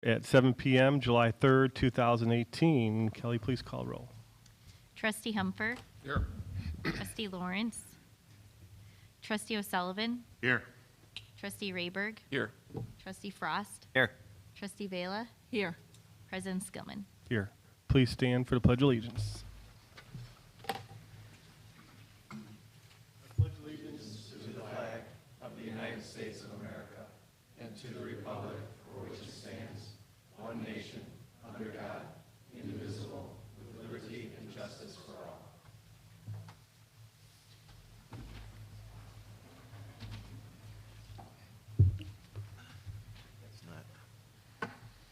at 7 p.m., July 3rd, 2018. Kelly, please call roll. Trustee Humper. Here. Trustee Lawrence. Trustee O'Sullivan. Here. Trustee Rayberg. Here. Trustee Frost. Here. Trustee Vela. Here. President Skillman. Here. Please stand for the Pledge of Allegiance.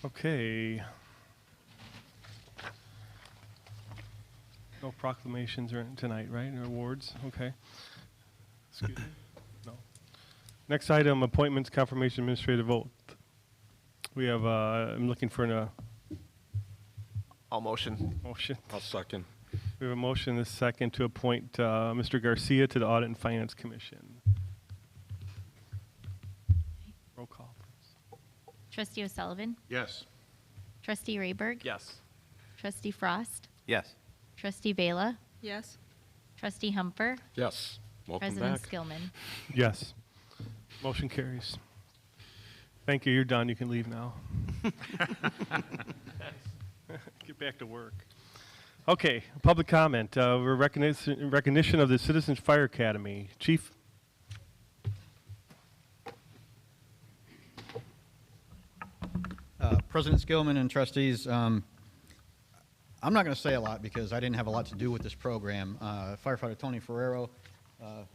Okay. No proclamations or tonight, right? Or awards? Okay. Excuse me. No. Next item, appointments, confirmation, administrative vote. We have, I'm looking for a I'll motion. motion. I'll second. We have a motion and a second to appoint Mr. Garcia to the Audit and Finance Commission. Roll call, please. Trustee O'Sullivan. Yes. Trustee Rayberg. Yes. Trustee Frost. Yes. Trustee Vela. Yes. Trustee Humper. Yes. Welcome President back. Skillman. Yes. Motion carries. Thank you. You're done. You can leave now. Get back to work. Okay. Public comment. We're recognition of the Citizens Fire Academy. Chief. President Skillman and trustees, I'm not going to say a lot because I didn't have a lot to do with this program. Firefighter Tony Ferrero,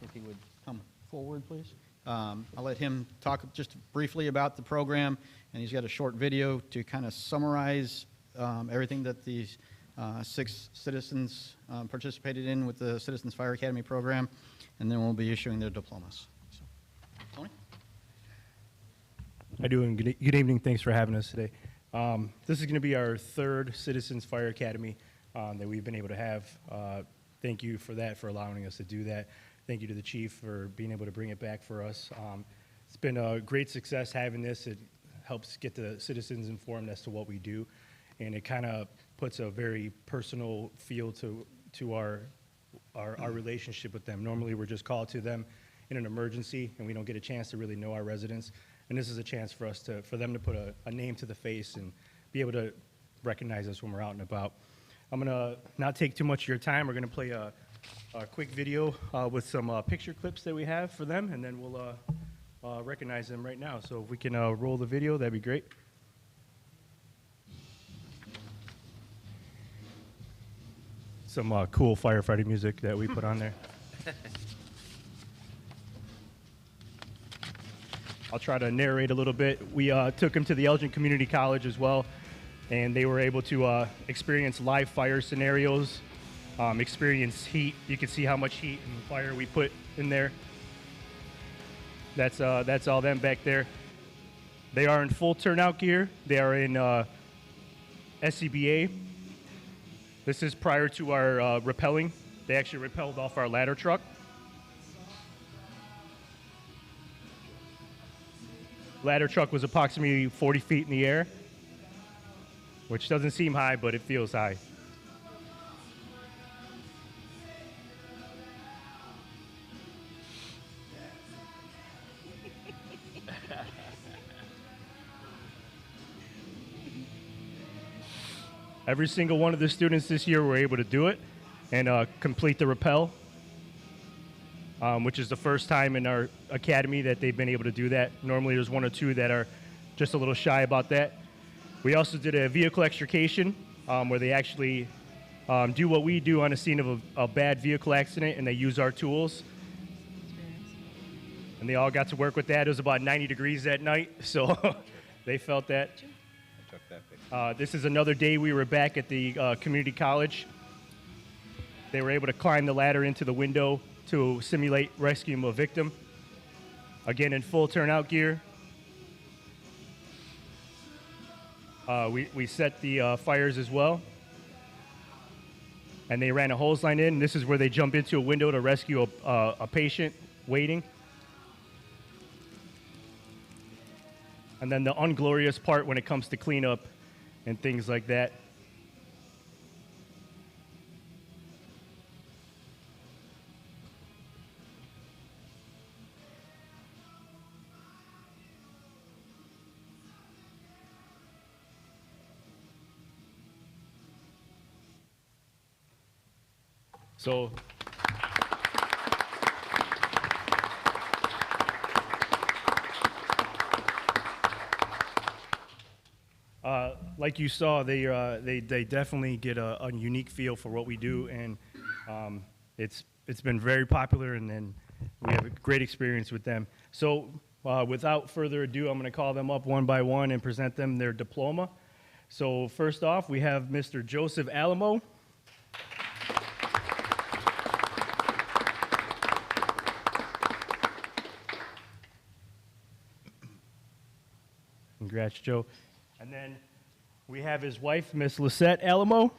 if he would come forward, please. I'll let him talk just briefly about the program, and he's got a short video to kind of summarize everything that these 6 citizens participated in with the Citizens Fire Academy program, and then we'll be issuing their diplomas. So, Tony? I do, and good evening. Thanks for having us today. This is going to be our 3rd Citizens Fire Academy that we've been able to have. Thank you for that, for allowing us to do that. Thank you to the chief for being able to bring it back for us. It's been a great success having this. It helps get the citizens informed as to what we do, and it kind of puts a very personal feel to our relationship with them. Normally, we're just called to them in an emergency, and we don't get a chance to really know our residents. And this is a chance for us for them to put a name to the face and be able to recognize us when we're out and about. I'm gonna not take too much of your time. We're gonna play a quick video with some picture clips that we have for them, and then we'll recognize them right now. So if we can roll the video, that'd be great. Some cool firefighting music that we put on there. I'll try to narrate a little bit. We took them to the Elgin Community College as well, and they were able to experience live fire scenarios, experience heat. You can see how much heat and fire we put in there. That's all them back there. They are in full turnout gear. They are in SCBA. This is prior to our rappelling. They actually rappelled off our ladder truck. Ladder truck was approximately 40 feet in the air, which doesn't seem high, but it feels high. Every single one of the students this year were able to do it and complete the rappel, which is the first time in our academy that they've been able to do that. Normally there's 1 or 2 that are just a little shy about that. We also did a vehicle extrication where they actually do what we do on a scene of a bad vehicle accident, and they use our tools. And they all got to work with that. It was about 90 degrees that night, so they felt that. This is another day we were back at the community college. They were able to climb the ladder into the window to simulate rescuing a victim. Again, in full turnout gear. We set the fires as well. And they ran a hose line in. This is where they jump into a window to rescue a patient waiting. and then the unglorious part when it comes to cleanup and things like that. So like you saw, they definitely get a unique feel for what we do, and it's been very popular, and then we have a great experience with them. So without further ado, I'm going to call them up one by one and present them their diploma. So first off, we have Mr. Joseph Alamo. Congrats, Joe. And then we have his wife, Miss Lisette Alamo.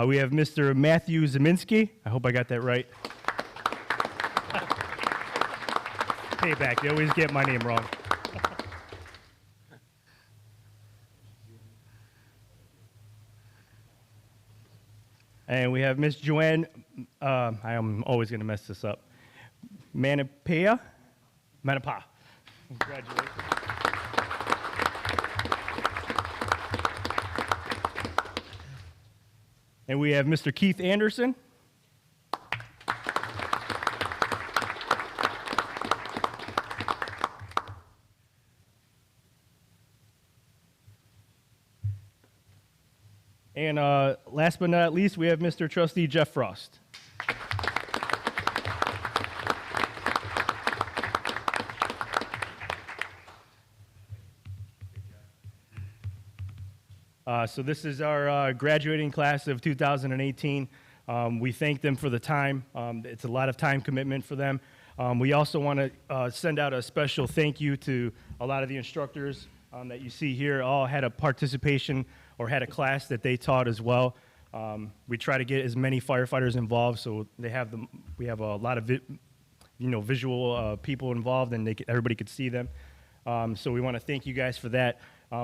We have Mr. Matthew Zeminski. I hope I got that right. Payback. They always get my name wrong. And we have Miss Joanne, I am always going to mess this up, Manapa. Congratulations. And we have Mr. Keith Anderson. And last but not least, we have Mr. Trustee Jeff Frost. So this is our graduating class of 2018. We thank them for the time. It's a lot of time commitment for them. We also want to send out a special thank you to a lot of the instructors that you see here. All had a participation or had a class that they taught as well. We try to get as many firefighters involved, so we have a lot of visual people involved, and everybody could see them. So we want to thank you guys for that.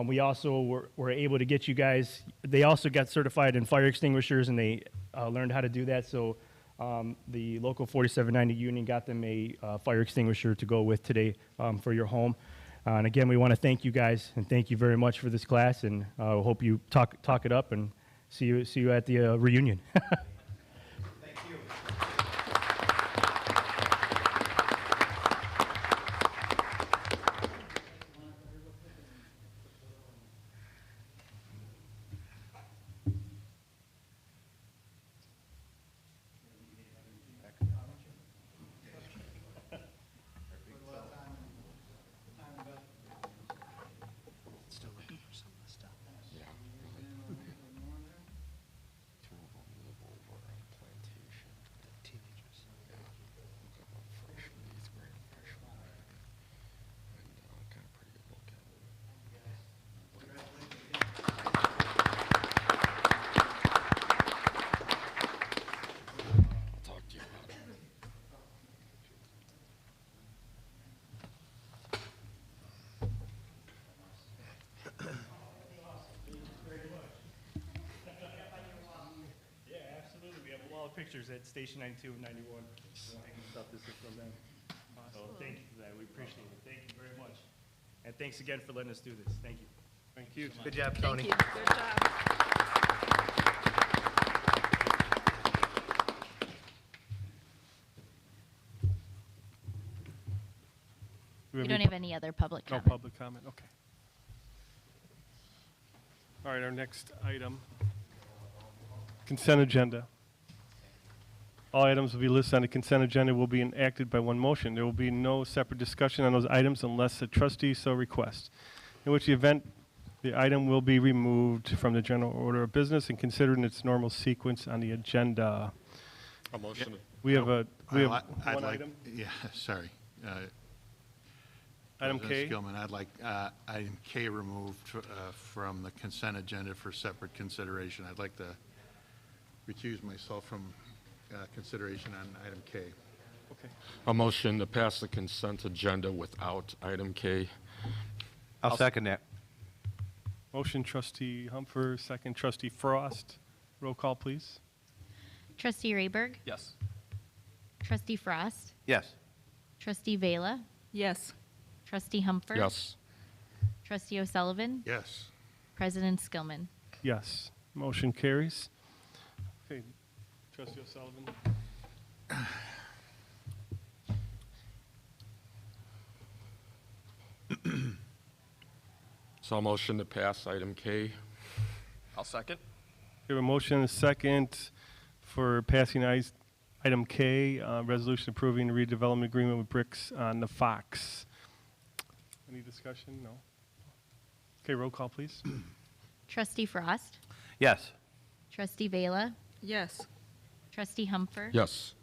We also were able to get you guys, they also got certified in fire extinguishers, and they learned how to do that. So the local 4790 union got them a fire extinguisher to go with today for your home. And again, we want to thank you guys, and thank you very much for this class, and hope you talk it up, and see you at the reunion. Thank you. Still looking for some of the stuff. Teenagers. Yeah, absolutely. We have a lot of pictures at Station 92 and 91. Stuff this is from them. So thank you for that. We appreciate it. Thank you very much. And thanks again for letting us do this. Thank you. Thank you. Good job, Tony. Thank you. Good job. Do We don't have any other public No comment. public comment, okay. All right, our next item, consent agenda. All items will be listed on the consent agenda will be enacted by one motion. There will be no separate discussion on those items unless the trustee so requests, in which event the item will be removed from the general order of business and considered in its normal sequence on the agenda. A motion. We have one I'd like, item, yeah, sorry. item President K. Skillman, I'd like item K removed from the consent agenda for separate consideration. I'd like to recuse myself from consideration on item K. Okay. A motion to pass the consent agenda without item K. I'll second that. Motion trustee Humper, second trustee Frost. Roll call, please. Trustee Rayberg, Yes. Trustee Frost, Yes. Trustee Vela, Yes. Trustee Humper. Yes. Trustee O'Sullivan, Yes. President Skillman. Yes. Motion carries. Okay, trustee O'Sullivan. So a motion to pass item K. I'll second. We have a motion and a second for passing item K, resolution approving the redevelopment agreement with Bricks on the Fox. Any discussion? No. Okay, roll call, please. Trustee Frost, Yes. Trustee Vela, Yes. Trustee Humper. Yes.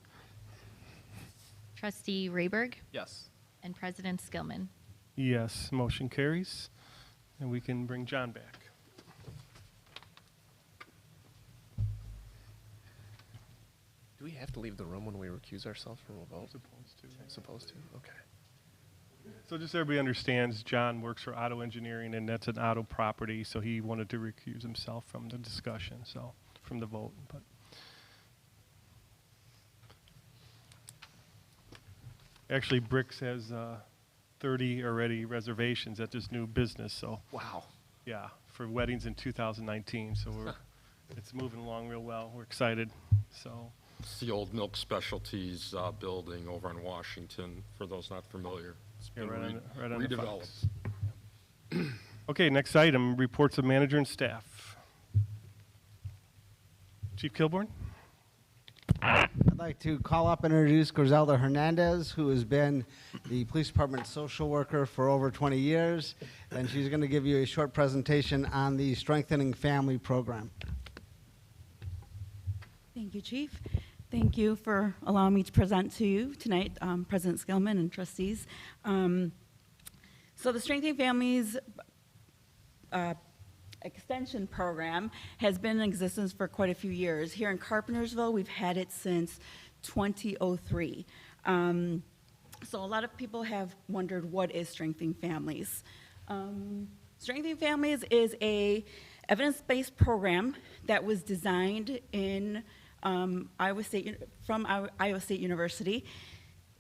Trustee Rayberg, Yes. and President Skillman. Yes, motion carries. And we can bring John back. Do we have to leave the room when we recuse ourselves from a vote? Supposed to. Supposed to? Okay. So just so everybody understands, John works for Auto Engineering, and that's an auto property, so he wanted to recuse himself from the discussion, so, from the vote. But actually, Bricks has 30 already reservations at this new business, so, Wow. yeah, for weddings in 2019, so it's moving along real well. We're excited, so. It's the old Milk Specialties building over on Washington, for those not familiar. It's Yeah, been right on the redeveloped. Fox. Okay, next item, reports of manager and staff. Chief Kilborn? I'd like to call up and introduce Griselda Hernandez, who has been the police department social worker for over 20 years, and she's going to give you a short presentation on the Strengthening Family Program. Thank you, Chief. Thank you for allowing me to present to you tonight, President Skillman and trustees. So the Strengthening Families Extension Program has been in existence for quite a few years. Here in Carpentersville, we've had it since 2003. So a lot of people have wondered, what is Strengthening Families? Strengthening Families is a evidence-based program that was designed in Iowa State University.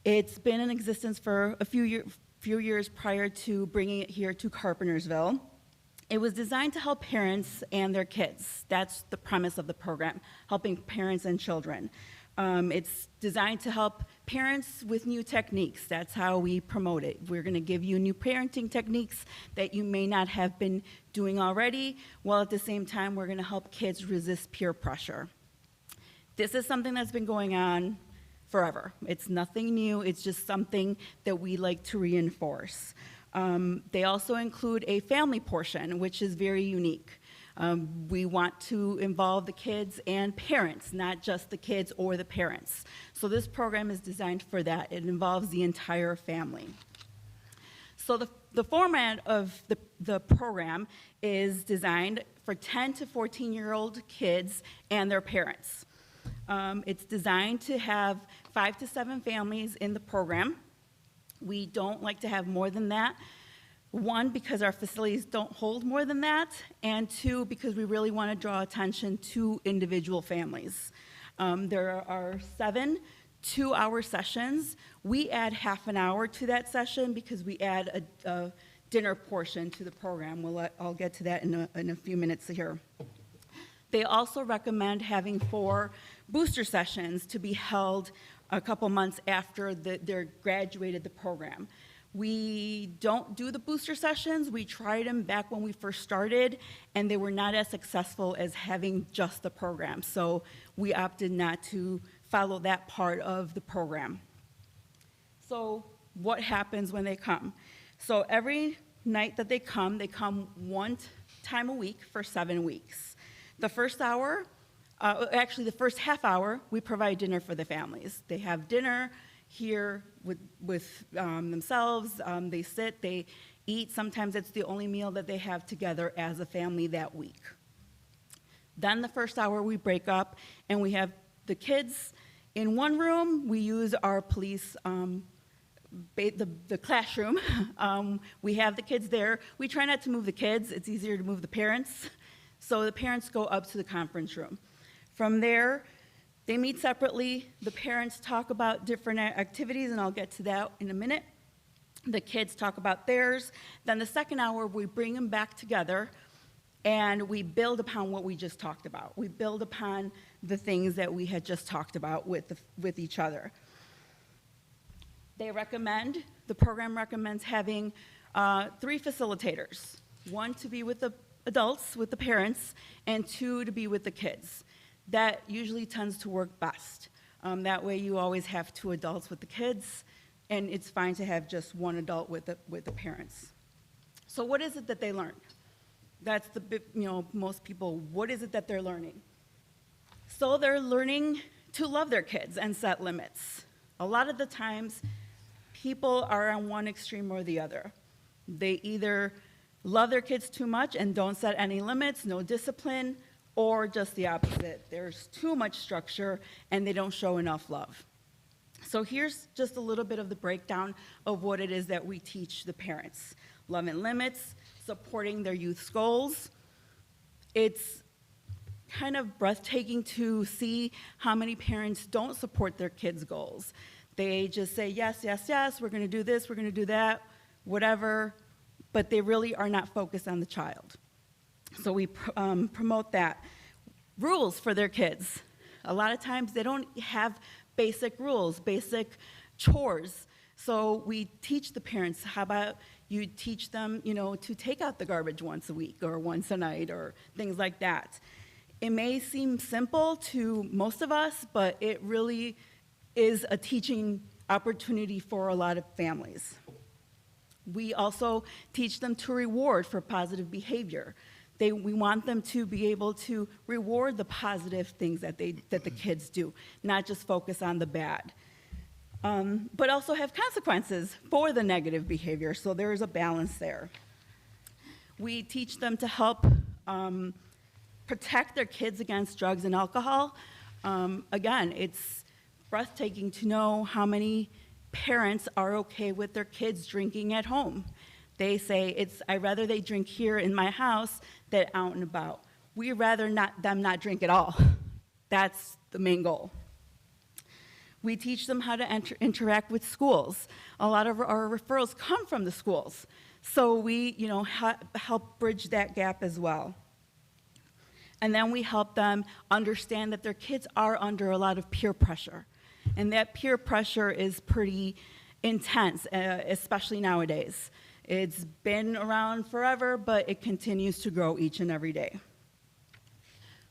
It's been in existence for a few years prior to bringing it here to Carpentersville. It was designed to help parents and their kids. That's the premise of the program, helping parents and children. It's designed to help parents with new techniques. That's how we promote it. We're going to give you new parenting techniques that you may not have been doing already, while at the same time we're going to help kids resist peer pressure. This is something that's been going on forever. It's nothing new. It's just something that we like to reinforce. They also include a family portion, which is very unique. We want to involve the kids and parents, not just the kids or the parents. So this program is designed for that. It involves the entire family. So the format of the program is designed for 10 to 14-year-old kids and their parents. It's designed to have 5 to 7 families in the program. We don't like to have more than that. 1, because our facilities don't hold more than that, and 2, because we really want to draw attention to individual families. There are 7 2-hour sessions. We add half an hour to that session because we add a dinner portion to the program. I'll get to that in a few minutes here. They also recommend having 4 booster sessions to be held a couple months after they're graduated the program. We don't do the booster sessions. We tried them back when we first started, and they were not as successful as having just the program. So we opted not to follow that part of the program. So what happens when they come? So every night that they come 1 time a week for 7 weeks. The first hour, actually the first half hour, we provide dinner for the families. They have dinner here with themselves. They sit, they eat. Sometimes it's the only meal that they have together as a family that week. Then the first hour we break up and we have the kids in one room. We use our police, the classroom. We have the kids there. We try not to move the kids. It's easier to move the parents. So the parents go up to the conference room. From there, they meet separately. The parents talk about different activities, and I'll get to that in a minute. The kids talk about theirs. Then the second hour, we bring them back together, and we build upon what we just talked about. We build upon the things that we had just talked about with each other. The program recommends having 3 facilitators, 1 to be with the adults, with the parents, and 2 to be with the kids. That usually tends to work best. That way you always have 2 adults with the kids, and it's fine to have just 1 adult with the parents. So what is it that they learn? That's most people, what is it that they're learning? So they're learning to love their kids and set limits. A lot of the times, people are on one extreme or the other. They either love their kids too much and don't set any limits, no discipline, or just the opposite. There's too much structure and they don't show enough love. So here's just a little bit of the breakdown of what it is that we teach the parents. Love and limits, supporting their youth's goals. It's kind of breathtaking to see how many parents don't support their kids' goals. They just say, yes, yes, yes, we're going to do this, we're going to do that, whatever, but they really are not focused on the child. So we promote that. Rules for their kids. A lot of times they don't have basic rules, basic chores. So we teach the parents, how about you teach them, to take out the garbage once a week or once a night or things like that. It may seem simple to most of us, but it really is a teaching opportunity for a lot of families. We also teach them to reward for positive behavior. We want them to be able to reward the positive things that the kids do, not just focus on the bad. But also have consequences for the negative behavior, so there is a balance there. We teach them to help protect their kids against drugs and alcohol. Again, it's breathtaking to know how many parents are okay with their kids drinking at home. They say, I'd rather they drink here in my house than out and about. We'd rather them not drink at all. That's the main goal. We teach them how to interact with schools. A lot of our referrals come from the schools. So we, help bridge that gap as well. And then we help them understand that their kids are under a lot of peer pressure. And that peer pressure is pretty intense, especially nowadays. It's been around forever, but it continues to grow each and every day.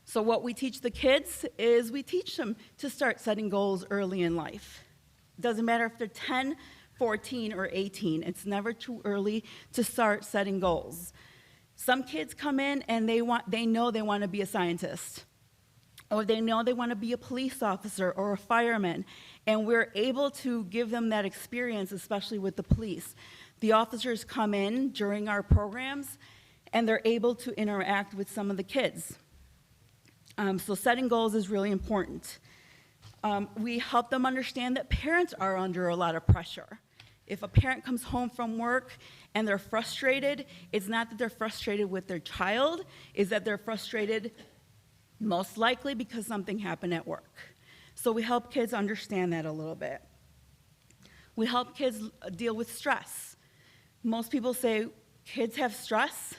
So what we teach the kids is we teach them to start setting goals early in life. It doesn't matter if they're 10, 14, or 18. It's never too early to start setting goals. Some kids come in and they know they want to be a scientist, or they know they want to be a police officer or a fireman, and we're able to give them that experience, especially with the police. The officers come in during our programs, and they're able to interact with some of the kids. So setting goals is really important. We help them understand that parents are under a lot of pressure. If a parent comes home from work and they're frustrated, it's not that they're frustrated with their child, it's that they're frustrated most likely because something happened at work. So we help kids understand that a little bit. We help kids deal with stress. Most people say, kids have stress?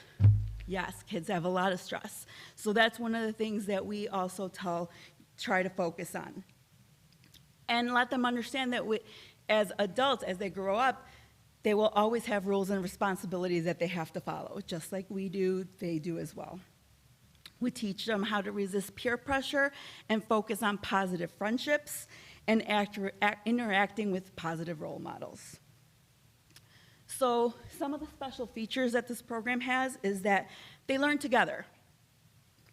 Yes, kids have a lot of stress. So that's one of the things that we also try to focus on. And let them understand that as adults, as they grow up, they will always have rules and responsibilities that they have to follow. Just like we do, they do as well. We teach them how to resist peer pressure and focus on positive friendships and interacting with positive role models. So some of the special features that this program has is that they learn together.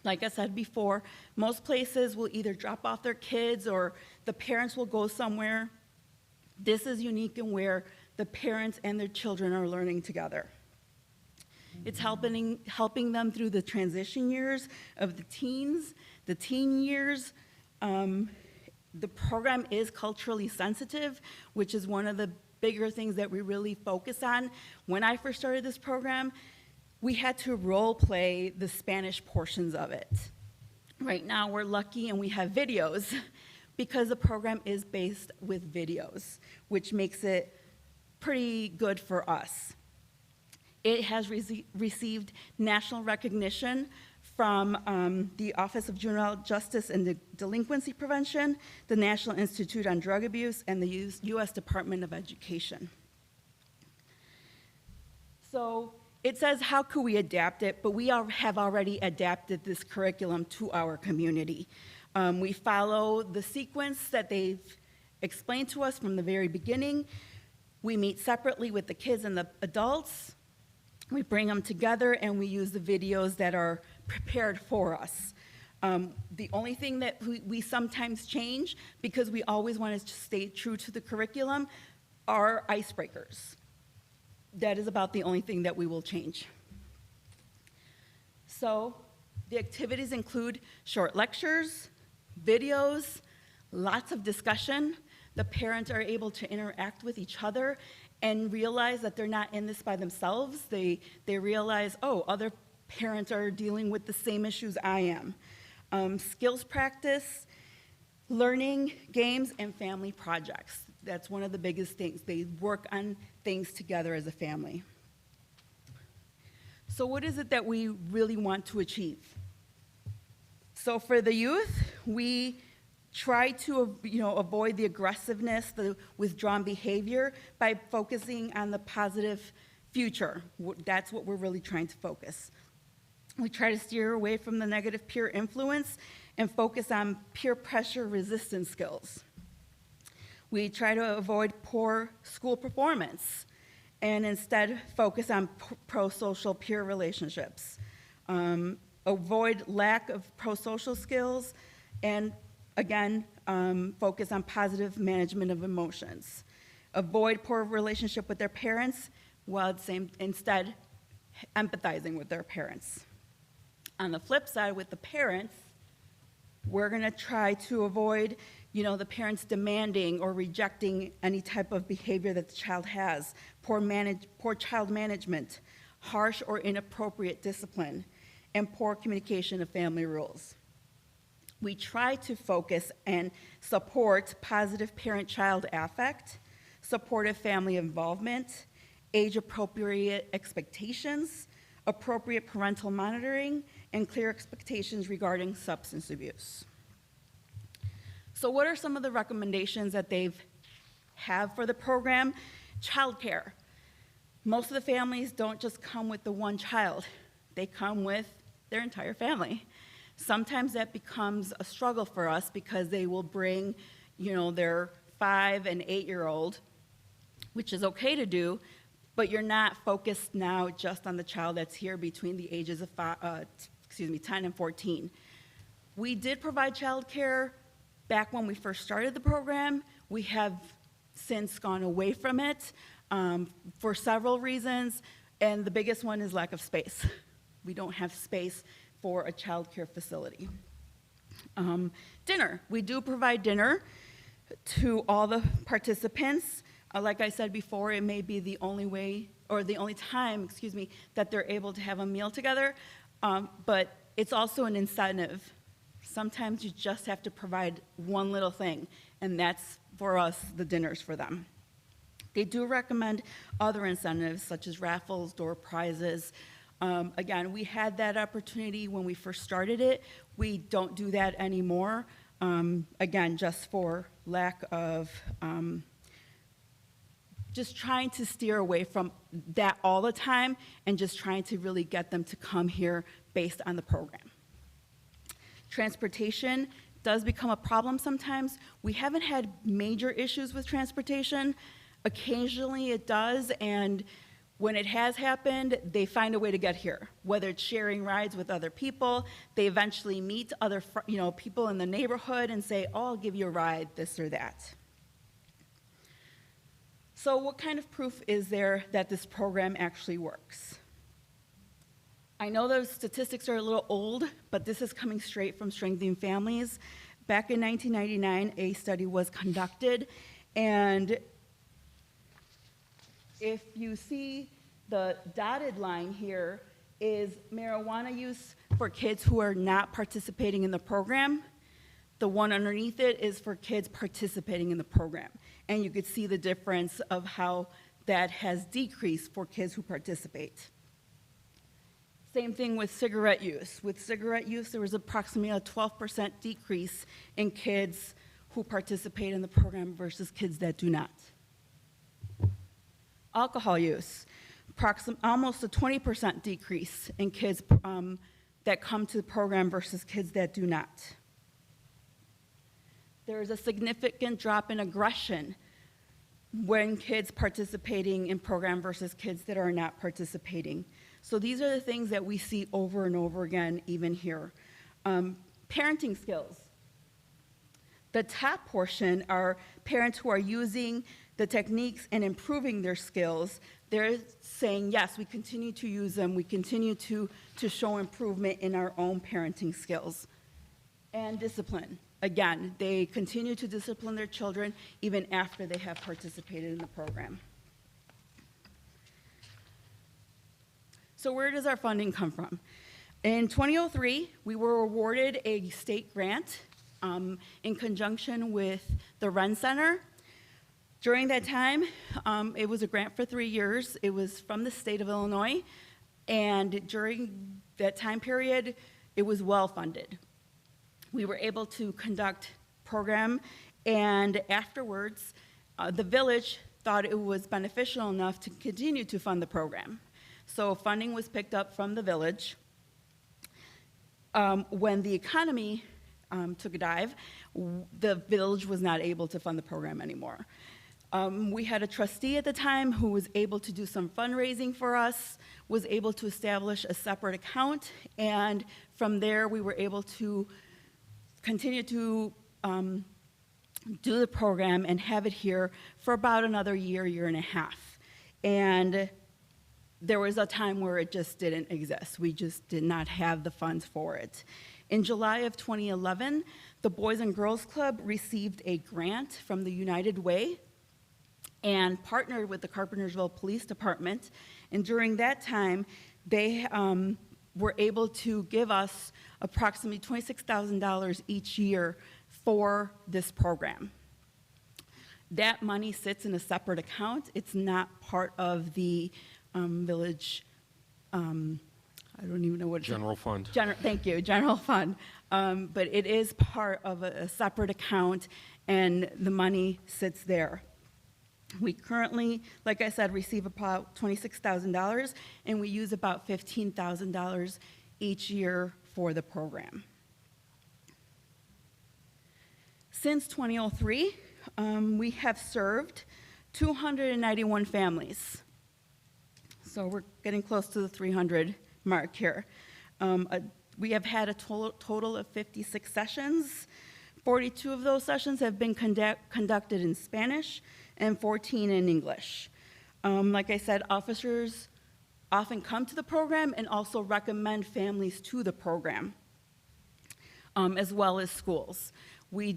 Like I said before, most places will either drop off their kids or the parents will go somewhere. This is unique in where the parents and their children are learning together. It's helping them through the transition years of the teens, the teen years. The program is culturally sensitive, which is one of the bigger things that we really focus on. When I first started this program, we had to role play the Spanish portions of it. Right now, we're lucky and we have videos because the program is based with videos, which makes it pretty good for us. It has received national recognition from the Office of Juvenile Justice and Delinquency Prevention, the National Institute on Drug Abuse, and the U.S. Department of Education. So it says, how could we adapt it? But we have already adapted this curriculum to our community. We follow the sequence that they've explained to us from the very beginning. We meet separately with the kids and the adults. We bring them together and we use the videos that are prepared for us. The only thing that we sometimes change, because we always want to stay true to the curriculum, are icebreakers. That is about the only thing that we will change. So the activities include short lectures, videos, lots of discussion. The parents are able to interact with each other and realize that they're not in this by themselves. They realize, oh, other parents are dealing with the same issues I am. Skills practice, learning, games, and family projects. That's one of the biggest things. They work on things together as a family. So what is it that we really want to achieve? So for the youth, we try to avoid the aggressiveness, the withdrawn behavior by focusing on the positive future. That's what we're really trying to focus. We try to steer away from the negative peer influence and focus on peer pressure resistance skills. We try to avoid poor school performance and instead focus on pro-social peer relationships. Avoid lack of pro-social skills and, again, focus on positive management of emotions. Avoid poor relationship with their parents while instead empathizing with their parents. On the flip side, with the parents, we're going to try to avoid the parents demanding or rejecting any type of behavior that the child has, poor child management, harsh or inappropriate discipline, and poor communication of family rules. We try to focus and support positive parent-child affect, supportive family involvement, age-appropriate expectations, appropriate parental monitoring, and clear expectations regarding substance abuse. So what are some of the recommendations that they have for the program? Childcare. Most of the families don't just come with the one child. They come with their entire family. Sometimes that becomes a struggle for us because they will bring, their 5 and 8-year-old, which is okay to do, but you're not focused now just on the child that's here between the ages of 10 and 14. We did provide childcare back when we first started the program. We have since gone away from it for several reasons, and the biggest one is lack of space. We don't have space for a childcare facility. Dinner. We do provide dinner to all the participants. Like I said before, it may be the only way, or the only time, that they're able to have a meal together, but it's also an incentive. Sometimes you just have to provide one little thing, and that's, for us, the dinners for them. They do recommend other incentives, such as raffles, door prizes. Again, we had that opportunity when we first started it. We don't do that anymore, again, just for lack of just trying to steer away from that all the time and just trying to really get them to come here based on the program. Transportation does become a problem sometimes. We haven't had major issues with transportation. Occasionally it does, and when it has happened, they find a way to get here, whether it's sharing rides with other people. They eventually meet other people in the neighborhood and say, oh, I'll give you a ride, this or that. So what kind of proof is there that this program actually works? I know those statistics are a little old, but this is coming straight from Strengthening Families. Back in 1999, a study was conducted, and if you see the dotted line here is marijuana use for kids who are not participating in the program. The one underneath it is for kids participating in the program. And you could see the difference of how that has decreased for kids who participate. Same thing with cigarette use. With cigarette use, there was approximately a 12% decrease in kids who participate in the program versus kids that do not. Alcohol use, almost a 20% decrease in kids that come to the program versus kids that do not. There is a significant drop in aggression when kids participating in program versus kids that are not participating. So these are the things that we see over and over again, even here. Parenting skills. The top portion are parents who are using the techniques and improving their skills. They're saying, yes, we continue to use them. We continue to show improvement in our own parenting skills. And discipline. Again, they continue to discipline their children even after they have participated in the program. So where does our funding come from? In 2003, we were awarded a state grant in conjunction with the Wren Center. During that time, it was a grant for 3 years. It was from the state of Illinois, and during that time period, it was well funded. We were able to conduct program, and afterwards, the village thought it was beneficial enough to continue to fund the program. So funding was picked up from the village. When the economy took a dive, the village was not able to fund the program anymore. We had a trustee at the time who was able to do some fundraising for us, was able to establish a separate account, and from there we were able to continue to do the program and have it here for about another year, year and a half. And there was a time where it just didn't exist. We just did not have the funds for it. In July of 2011, the Boys and Girls Club received a grant from the United Way and partnered with the Carpentersville Police Department. And during that time, they were able to give us approximately $26,000 each year for this program. That money sits in a separate account. It's not part of the village, I don't even know what it's General fund. Thank you, general fund. But it is part of a separate account, and the money sits there. We currently, like I said, receive about $26,000, and we use about $15,000 each year for the program. Since 2003, we have served 291 families. So we're getting close to the 300 mark here. We have had a total of 56 sessions. 42 of those sessions have been conducted in Spanish and 14 in English. Like I said, officers often come to the program and also recommend families to the program, as well as schools. We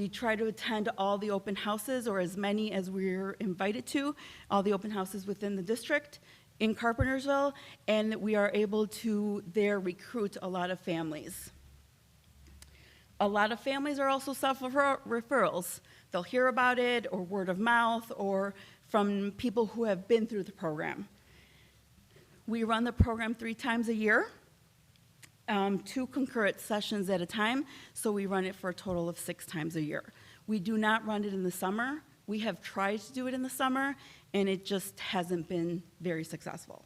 try to attend all the open houses, or as many as we're invited to, all the open houses within the district in Carpentersville, and we are able to there recruit a lot of families. A lot of families are also self-referrals. They'll hear about it, or word of mouth, or from people who have been through the program. We run the program 3 times a year, 2 concurrent sessions at a time, so we run it for a total of 6 times a year. We do not run it in the summer. We have tried to do it in the summer, and it just hasn't been very successful.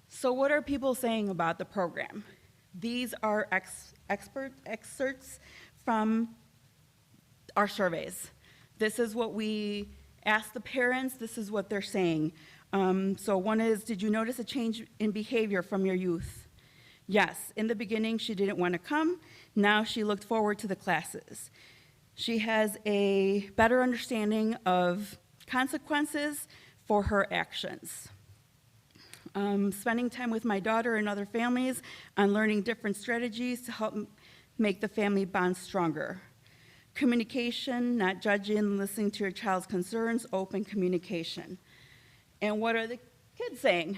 So what are people saying about the program? These are expert excerpts from our surveys. This is what we asked the parents. This is what they're saying. So one is, did you notice a change in behavior from your youth? Yes, in the beginning she didn't want to come. Now she looked forward to the classes. She has a better understanding of consequences for her actions. Spending time with my daughter and other families on learning different strategies to help make the family bond stronger. Communication, not judging, listening to your child's concerns, open communication. And what are the kids saying?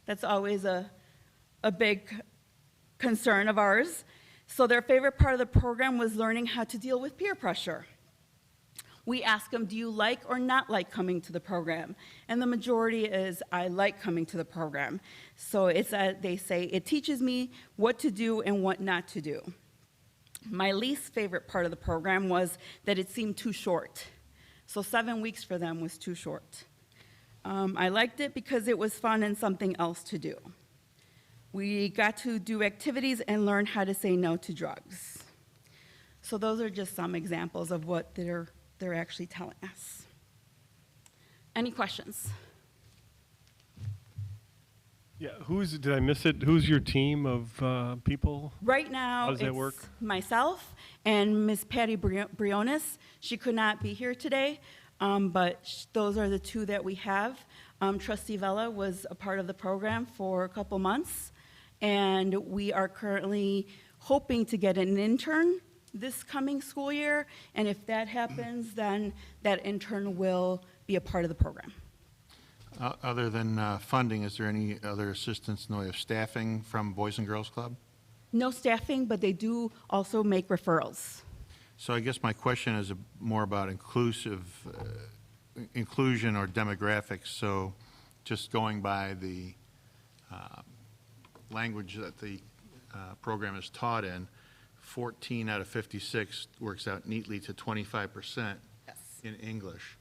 That's always a big concern of ours. So their favorite part of the program was learning how to deal with peer pressure. We ask them, do you like or not like coming to the program? And the majority is, I like coming to the program. So it's they say, it teaches me what to do and what not to do. My least favorite part of the program was that it seemed too short. So 7 weeks for them was too short. I liked it because it was fun and something else to do. We got to do activities and learn how to say no to drugs. So those are just some examples of what they're actually telling us. Any questions? Yeah, did I miss it? Who's your team of people? Right now, How does that it's work? myself and Miss Patty Briones. She could not be here today, but those are the two that we have. Trustee Vela was a part of the program for a couple months, and we are currently hoping to get an intern this coming school year, and if that happens, then that intern will be a part of the program. Other than funding, is there any other assistance in the way of staffing from Boys and Girls Club? No staffing, but they do also make referrals. So I guess my question is more about inclusion or demographics. So just going by the language that the program is taught in, 14 out of 56 works out neatly to 25% in English.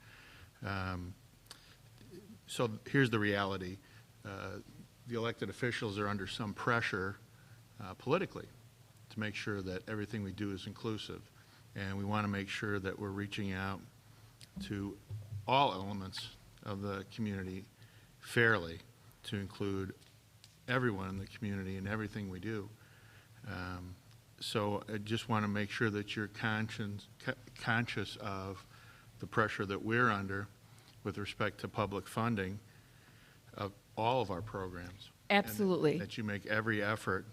So here's the reality. The elected officials are under some pressure politically to make sure that everything we do is inclusive. And we want to make sure that we're reaching out to all elements of the community fairly to include everyone in the community in everything we do. So I just want to make sure that you're conscious of the pressure that we're under with respect to public funding of all of our programs. Absolutely. And that you make every effort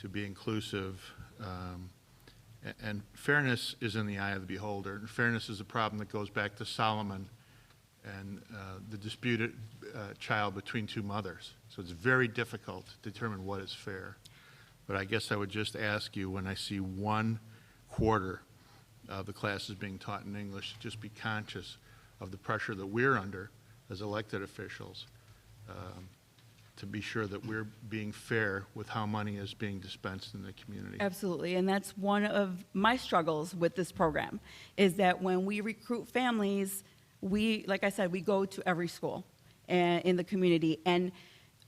to be inclusive. And fairness is in the eye of the beholder. And fairness is a problem that goes back to Solomon and the disputed child between two mothers. So it's very difficult to determine what is fair. But I guess I would just ask you, when I see 1/4 of the classes being taught in English, just be conscious of the pressure that we're under as elected officials to be sure that we're being fair with how money is being dispensed in the community. Absolutely, and that's one of my struggles with this program, is that when we recruit families, like I said, we go to every school in the community, and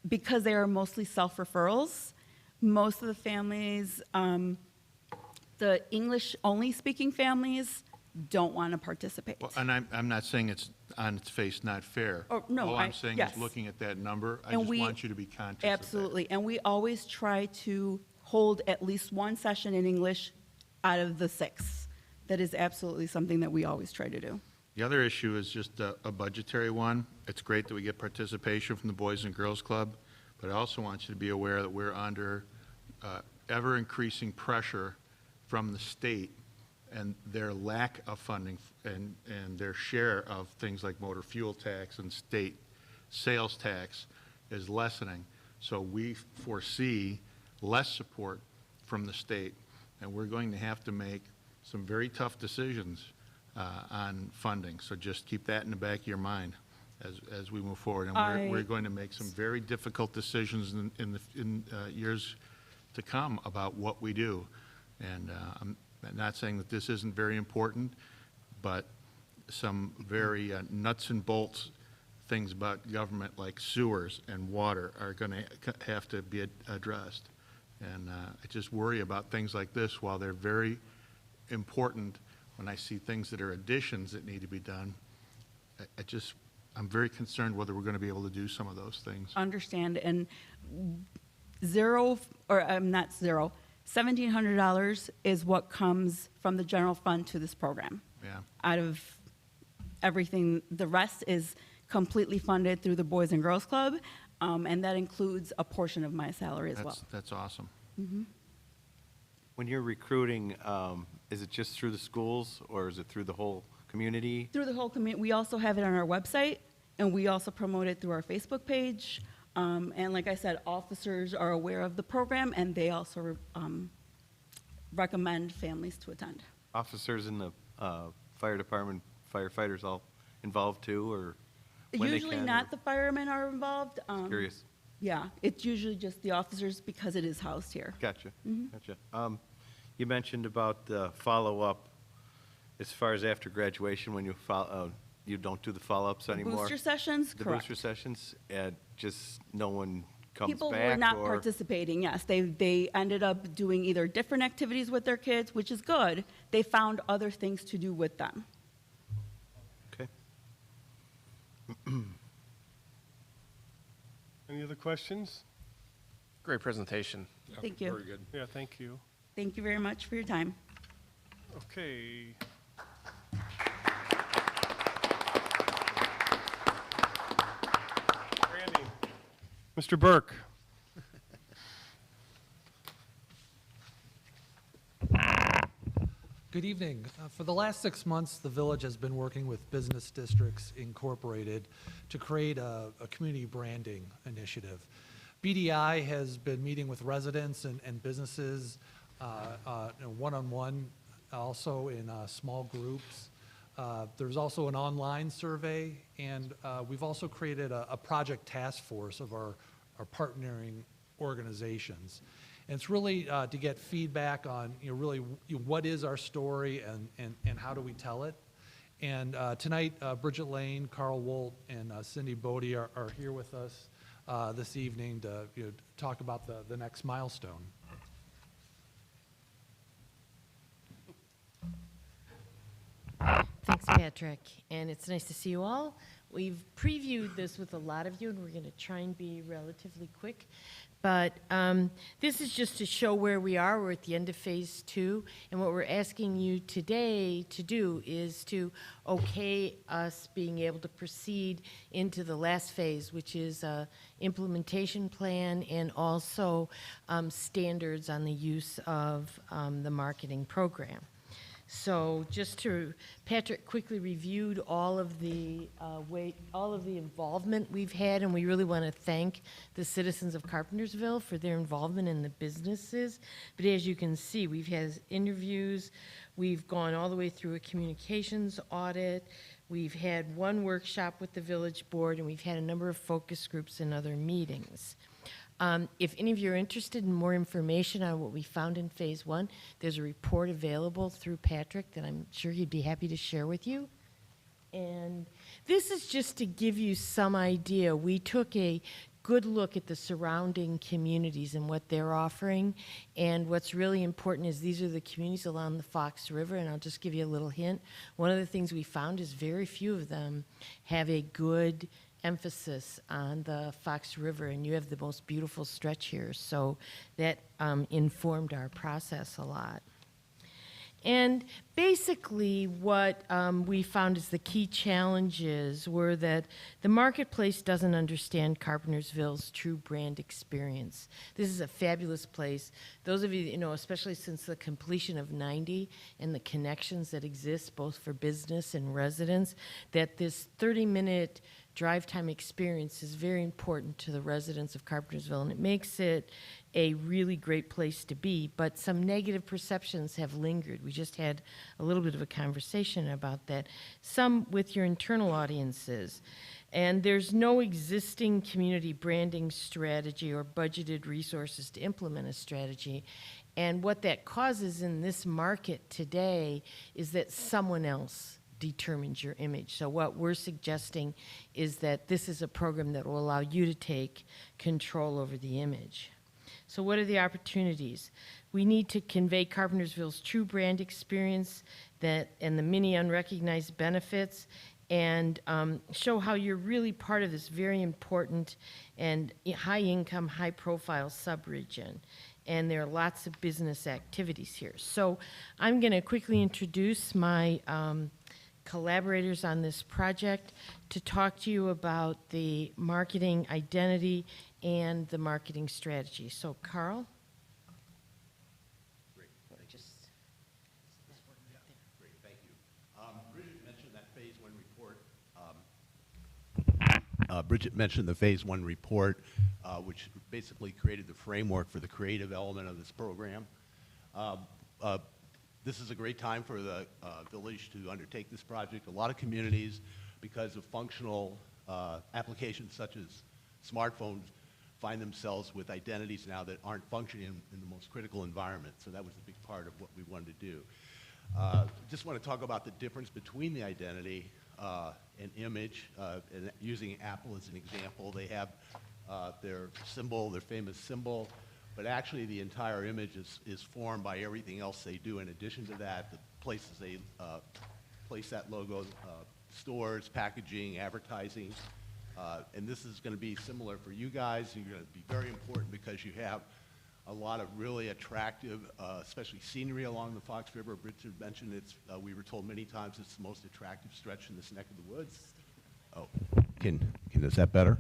because they are mostly self-referrals, most of the families, the English-only speaking families, don't want to participate. Well, and I'm not saying it's on its face not fair. Oh, no, All I'm saying yes. is looking at that number, I And just we- want you to be conscious Absolutely, and we always try to hold at least one session in English out of the 6. That is absolutely something that we always try to do. The other issue is just a budgetary one. It's great that we get participation from the Boys and Girls Club, but I also want you to be aware that we're under ever-increasing pressure from the state and their lack of funding and their share of things like motor fuel tax and state sales tax is lessening. So we foresee less support from the state, and we're going to have to make some very tough decisions on funding. So just keep that in the back of your mind as we move forward. And we're going to make some very difficult decisions in years to come about what we do. And I'm not saying that this isn't very important, but some very nuts and bolts things about government like sewers and water are going to have to be addressed. And I just worry about things like this. While they're very important, when I see things that are additions that need to be done, I'm very concerned whether we're going to be able to do some of those things. Understand, and $1,700 is what comes from the general fund to this program. Yeah. Out of everything, the rest is completely funded through the Boys and Girls Club. and that includes a portion of my salary as well. That's awesome. When you're recruiting, is it just through the schools or is it through the whole community? Through the whole community. We also have it on our website, and we also promote it through our Facebook page. And like I said, officers are aware of the program, and they also recommend families to attend. Officers in the fire department, firefighters all involved too, or when they Usually can, not or- the firemen are involved. Curious. Yeah, it's usually just the officers because it is housed here. Gotcha, gotcha. You mentioned about the follow-up as far as after graduation, when you you don't do the follow-ups anymore? Booster sessions, The correct. booster sessions, and just no one comes People back? were not or- participating, yes. They ended up doing either different activities with their kids, which is good. They found other things to do with them. Okay. Any other questions? Great presentation. Yeah, Thank you. Very good. Yeah, thank you. Thank you very much for your time. Okay. Randy. Mr. Burke. Good evening. For the last 6 months, the village has been working with Business Districts Incorporated to create a community branding initiative. BDI has been meeting with residents and businesses one-on-one, also in small groups. There's also an online survey, and we've also created a project task force of our partnering organizations. And it's really to get feedback on, really what is our story and how do we tell it. And tonight, Bridget Lane, Carl Wolt, and Cindy Bodie are here with us this evening to talk about the next milestone. Thanks, Patrick, and it's nice to see you all. We've previewed this with a lot of you, and we're going to try and be relatively quick. But this is just to show where we are. We're at the end of Phase 2, and what we're asking you today to do is to okay us being able to proceed into the last phase, which is implementation plan and also standards on the use of the marketing program. So just to, Patrick quickly reviewed all of the involvement we've had, and we really want to thank the citizens of Carpentersville for their involvement in the businesses. But as you can see, we've had interviews, we've gone all the way through a communications audit, we've had one workshop with the village board, and we've had a number of focus groups and other meetings. If any of you are interested in more information on what we found in Phase 1, there's a report available through Patrick that I'm sure he'd be happy to share with you. And this is just to give you some idea. We took a good look at the surrounding communities and what they're offering. And what's really important is these are the communities along the Fox River, and I'll just give you a little hint. One of the things we found is very few of them have a good emphasis on the Fox River, and you have the most beautiful stretch here, so that informed our process a lot. And basically what we found is the key challenges were that the marketplace doesn't understand Carpentersville's true brand experience. This is a fabulous place. Those of you that know, especially since the completion of 90 and the connections that exist both for business and residents, that this 30-minute drive time experience is very important to the residents of Carpentersville, and it makes it a really great place to be, but some negative perceptions have lingered. We just had a little bit of a conversation about that, some with your internal audiences. And there's no existing community branding strategy or budgeted resources to implement a strategy. And what that causes in this market today is that someone else determines your image. So what we're suggesting is that this is a program that will allow you to take control over the image. So what are the opportunities? We need to convey Carpentersville's true brand experience and the many unrecognized benefits, and show how you're really part of this very important and high-income, high-profile subregion. And there are lots of business activities here. So I'm going to quickly introduce my collaborators on this project to talk to you about the marketing identity and the marketing strategy. So Carl? Great, thank you. Bridget mentioned that Phase 1 report. Bridget mentioned the Phase 1 report, which basically created the framework for the creative element of this program. This is a great time for the village to undertake this project. A lot of communities, because of functional applications such as smartphones, find themselves with identities now that aren't functioning in the most critical environment. So that was a big part of what we wanted to do. Just want to talk about the difference between the identity and image. And using Apple as an example, they have their symbol, their famous symbol, but actually the entire image is formed by everything else they do. In addition to that, the places they place that logo, stores, packaging, advertising. And this is going to be similar for you guys. You're going to be very important because you have a lot of really attractive, especially scenery along the Fox River. Richard mentioned it's, we were told many times it's the most attractive stretch in this neck of the woods. Oh, is that better?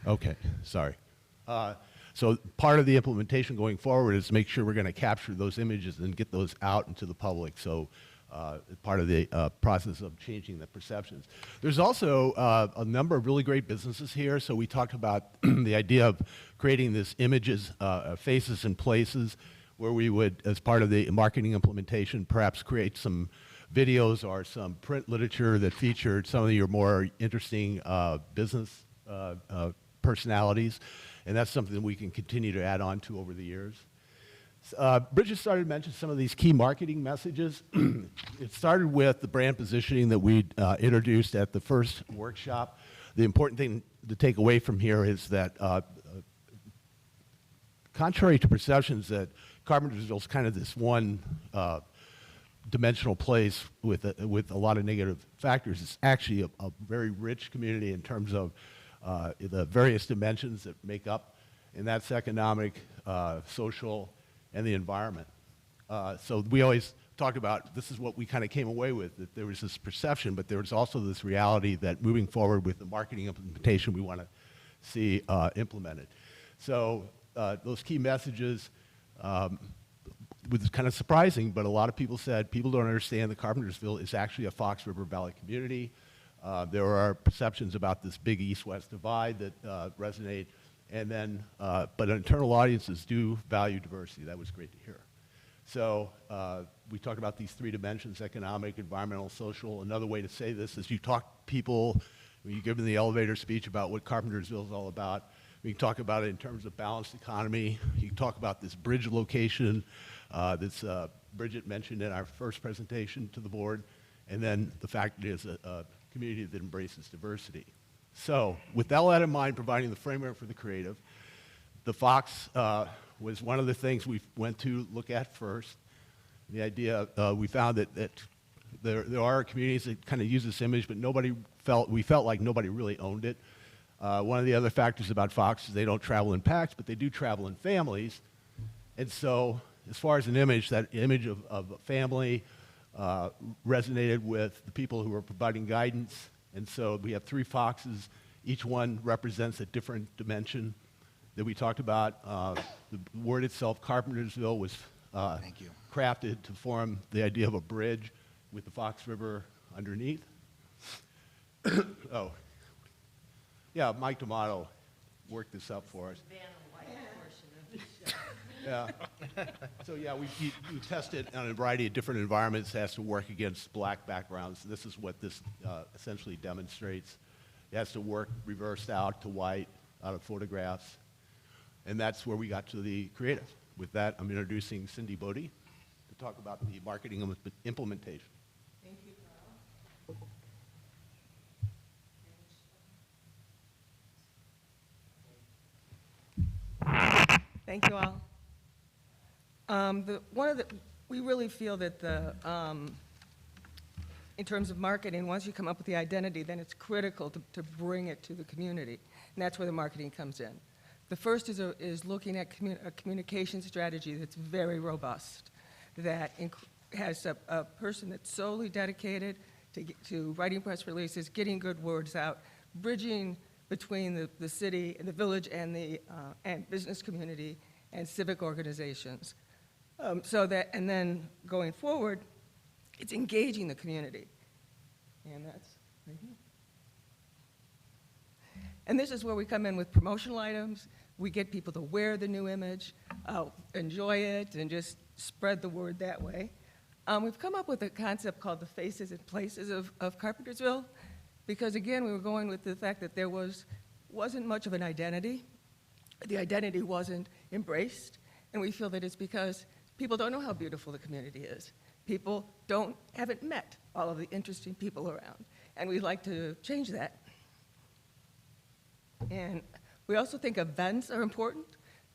Okay, sorry. So part of the implementation going forward is to make sure we're going to capture those images and get those out into the public. So part of the process of changing the perceptions. There's also a number of really great businesses here. So we talked about the idea of creating this images, faces and places, where we would, as part of the marketing implementation, perhaps create some videos or some print literature that featured some of your more interesting business personalities. And that's something that we can continue to add on to over the years. Bridget started to mention some of these key marketing messages. It started with the brand positioning that we introduced at the first workshop. The important thing to take away from here is that contrary to perceptions that Carpentersville is kind of this one dimensional place with a lot of negative factors, it's actually a very rich community in terms of the various dimensions that make up, and that's economic, social, and the environment. So we always talk about, this is what we kind of came away with, that there was this perception, but there was also this reality that moving forward with the marketing implementation we want to see implemented. So those key messages was kind of surprising, but a lot of people said people don't understand that Carpentersville is actually a Fox River Valley community. There are perceptions about this big east-west divide that resonate, and then, but internal audiences do value diversity. That was great to hear. So we talked about these three dimensions: economic, environmental, social. Another way to say this is you talk to people, when you give them the elevator speech about what Carpentersville is all about. We can talk about it in terms of balanced economy. You can talk about this bridge location that's Bridget mentioned in our first presentation to the board, and then the fact that it is a community that embraces diversity. So with that in mind, providing the framework for the creative, the Fox was one of the things we went to look at first. The idea, we found that there are communities that kind of use this image, but we felt like nobody really owned it. One of the other factors about Fox is they don't travel in packs, but they do travel in families. And so as far as an image, that image of a family resonated with the people who were providing guidance. And so we have three foxes. Each one represents a different dimension that we talked about. The word itself, Carpentersville, was crafted to form the idea of a bridge with the Fox River underneath. Oh, yeah, Mike D'Amato worked this up for us. Yeah. So yeah, we tested on a variety of different environments. It has to work against black backgrounds. This is what this essentially demonstrates. It has to work reversed out to white out of photographs. And that's where we got to the creative. With that, I'm introducing Cindy Bodie to talk about the marketing implementation. Thank you, Carl. Thank you all. We really feel that in terms of marketing, once you come up with the identity, then it's critical to bring it to the community, and that's where the marketing comes in. The first is looking at a communication strategy that's very robust, that has a person that's solely dedicated to writing press releases, getting good words out, bridging between the city and the village and the and business community and civic organizations. And then going forward, it's engaging the community. And that's right here. And this is where we come in with promotional items. We get people to wear the new image, enjoy it, and just spread the word that way. We've come up with a concept called the Faces and Places of Carpentersville, because again, we were going with the fact that there wasn't much of an identity. The identity wasn't embraced, and we feel that it's because people don't know how beautiful the community is. People haven't met all of the interesting people around, and we'd like to change that. And we also think events are important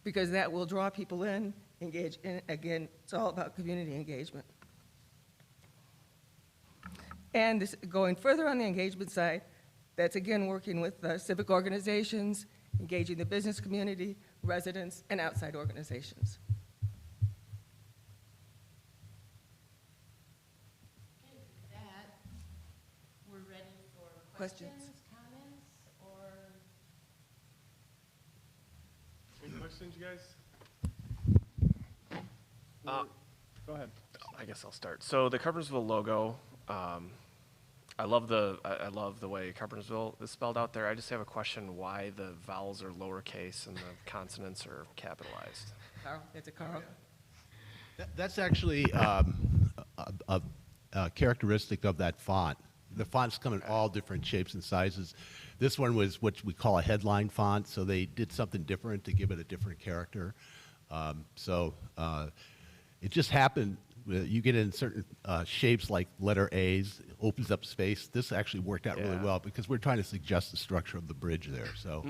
because that will draw people in, engage, and again, it's all about community engagement. And this, going further on the engagement side, that's again working with civic organizations, engaging the business community, residents, and outside organizations. Okay, with that, we're ready for Questions? comments, or? Any questions, you guys? Go ahead. I guess I'll start. So the Carpentersville logo, I love the way Carpentersville is spelled out there. I just have a question: why the vowels are lowercase and the consonants are capitalized? Carl, it's a Carl. That's actually a characteristic of that font. The fonts come in all different shapes and sizes. This one was what we call a headline font, so they did something different to give it a different character. It just happened. You get in certain shapes like letter A's, it opens up space. This actually worked out really well because we're trying to suggest the structure of the bridge there. So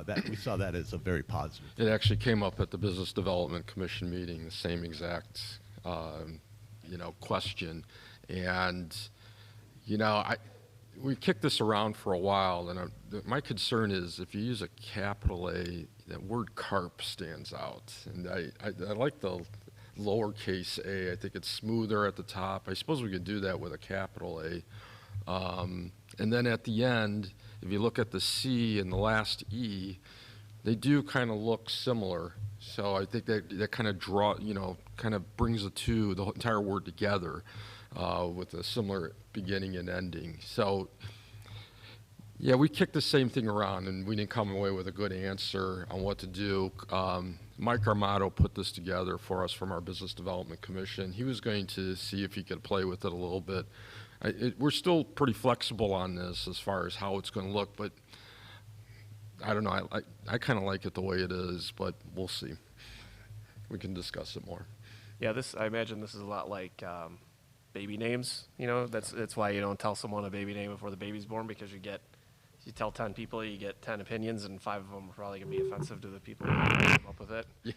that we saw that as a very positive. It actually came up at the Business Development Commission meeting, the same exact, question. And, we kicked this around for a while, and my concern is if you use a capital A, that word carp stands out. And I like the lowercase a. I think it's smoother at the top. I suppose we could do that with a capital A. And then at the end, if you look at the C and the last E, they do kind of look similar. So I think that kind of kind of brings the entire word together with a similar beginning and ending. So yeah, we kicked the same thing around, and we didn't come away with a good answer on what to do. Mike Armato put this together for us from our Business Development Commission. He was going to see if he could play with it a little bit. We're still pretty flexible on this as far as how it's going to look, but I don't know. I kind of like it the way it is, but we'll see. We can discuss it more. Yeah, I imagine this is a lot like baby names. That's why you don't tell someone a baby name before the baby's born, because you tell 10 people, you get 10 opinions, and 5 of them are probably going to be offensive to the people who come up with it. Yeah.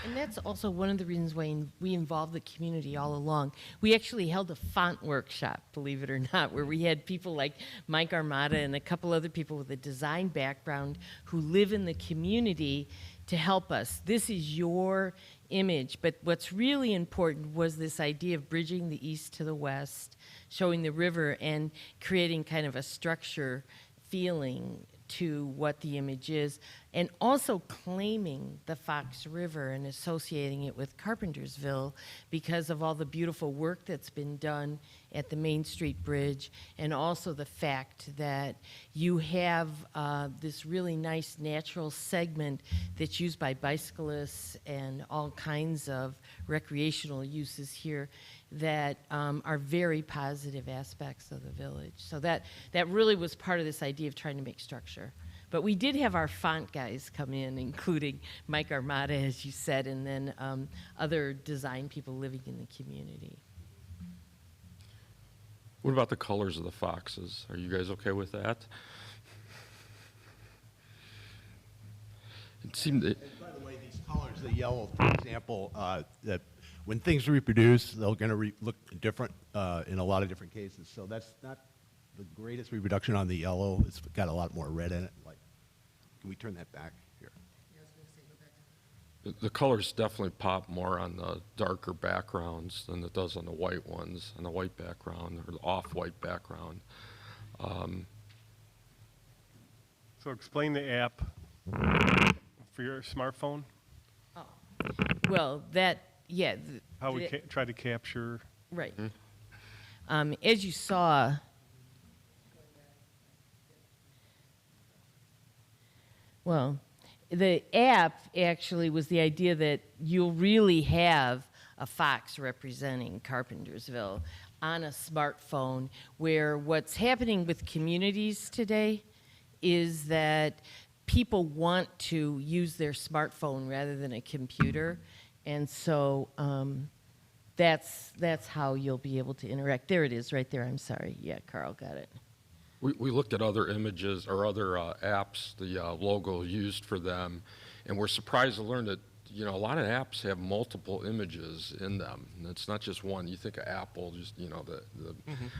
And that's also one of the reasons why we involved the community all along. We actually held a font workshop, believe it or not, where we had people like Mike Armada and a couple other people with a design background who live in the community to help us. This is your image, but what's really important was this idea of bridging the east to the west, showing the river, and creating kind of a structure feeling to what the image is, and also claiming the Fox River and associating it with Carpentersville because of all the beautiful work that's been done at the Main Street Bridge, and also the fact that you have this really nice natural segment that's used by bicyclists and all kinds of recreational uses here that are very positive aspects of the village. So that really was part of this idea of trying to make structure. But we did have our font guys come in, including Mike Armada, as you said, and then other design people living in the community. What about the colors of the foxes? Are you guys okay with that? It seemed that. And by the way, these colors, the yellow, for example, that when things reproduce, they're going to look different in a lot of different cases. So that's not the greatest reproduction on the yellow. It's got a lot more red in it. Can we turn that back here? The colors definitely pop more on the darker backgrounds than it does on the white ones, on the white background or the off-white background. So explain the app for your smartphone, Well, that, yeah. how we try to capture. Right. As you saw, well, the app actually was the idea that you'll really have a fox representing Carpentersville on a smartphone, where what's happening with communities today is that people want to use their smartphone rather than a computer. And so that's how you'll be able to interact. There it is right there. I'm sorry. Yeah, Carl got it. We looked at other images or other apps, the logo used for them, and we're surprised to learn that, you know, a lot of apps have multiple images in them. And it's not just one. You think of Apple, just, you know,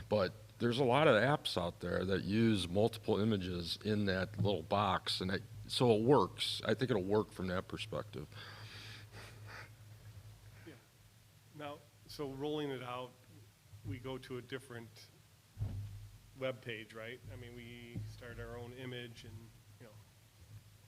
but there's a lot of apps out there that use multiple images in that little box, and so it works. I think it'll work from that perspective. Yeah. Now, so rolling it out, we go to a different web page, right? I mean, we start our own image and, you know,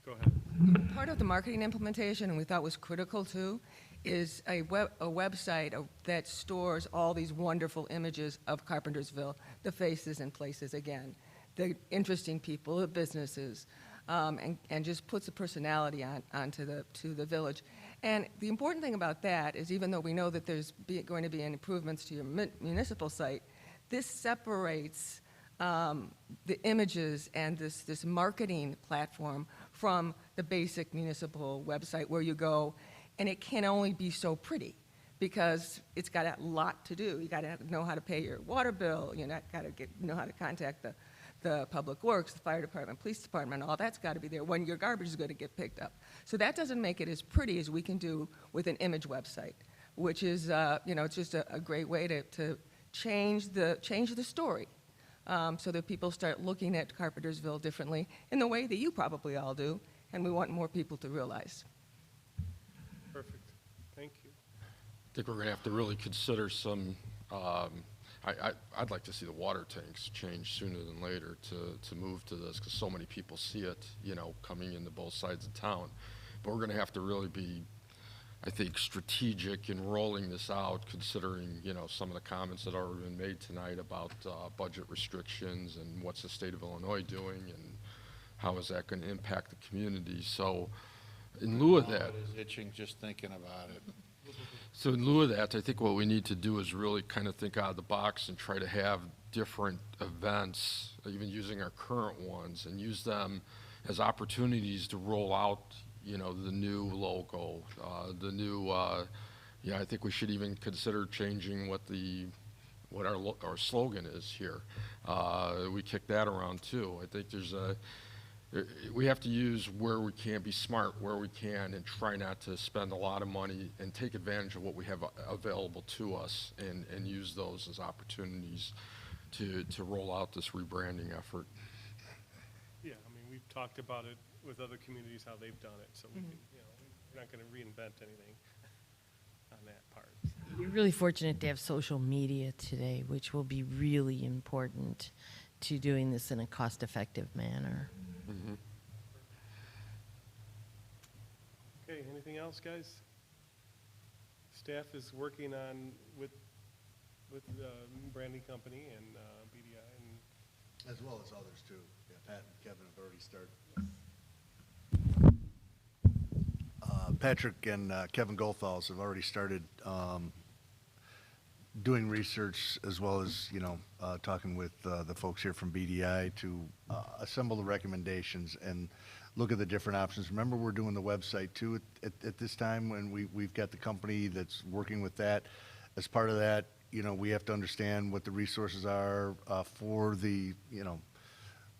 go ahead. Part of the marketing implementation, and we thought was critical too, is a website that stores all these wonderful images of Carpentersville, the faces and places again, the interesting people, the businesses, and just puts a personality onto the village. And the important thing about that is, even though we know that there's going to be improvements to your municipal site, this separates the images and this marketing platform from the basic municipal website where you go, and it can only be so pretty because it's got a lot to do. You got to know how to pay your water bill. You got to know how to contact the public works, the fire department, police department. All that's got to be there when your garbage is going to get picked up. So that doesn't make it as pretty as we can do with an image website, which is you know, it's just a great way to change the story. So that people start looking at Carpentersville differently in the way that you probably all do, and we want more people to realize. Perfect. Thank you. I think we're going to have to really consider some, I'd like to see the water tanks change sooner than later to move to this, because so many people see it, you know, coming into both sides of town. But we're going to have to really be, I think, strategic in rolling this out, considering, you know, some of the comments that have already been made tonight about budget restrictions and what's the state of Illinois doing and how is that going to impact the community. So in lieu of that, It is itching just thinking about it. so in lieu of that, I think what we need to do is really kind of think out of the box and try to have different events, even using our current ones, and use them as opportunities to roll out, you know, the new logo, the new, yeah, I think we should even consider changing what our slogan is here. We kick that around too. I think we have to use where we can, be smart where we can, and try not to spend a lot of money and take advantage of what we have available to us, and use those as opportunities to roll out this rebranding effort. Yeah, I mean, we've talked about it with other communities, how they've done it, so we can, you know, we're not going to reinvent anything on that part. We're really fortunate to have social media today, which will be really important to doing this in a cost-effective manner. Mm-hmm. Okay, anything else, guys? Staff is working on with the branding company and BDI and as well as others too. Yeah, Pat and Kevin have already started. Patrick and Kevin Goldfalls have already started doing research, as well as, you know, talking with the folks here from BDI to assemble the recommendations and look at the different options. Remember, we're doing the website too at this time, when we've got the company that's working with that. As part of that, you know, we have to understand what the resources are for the, you know,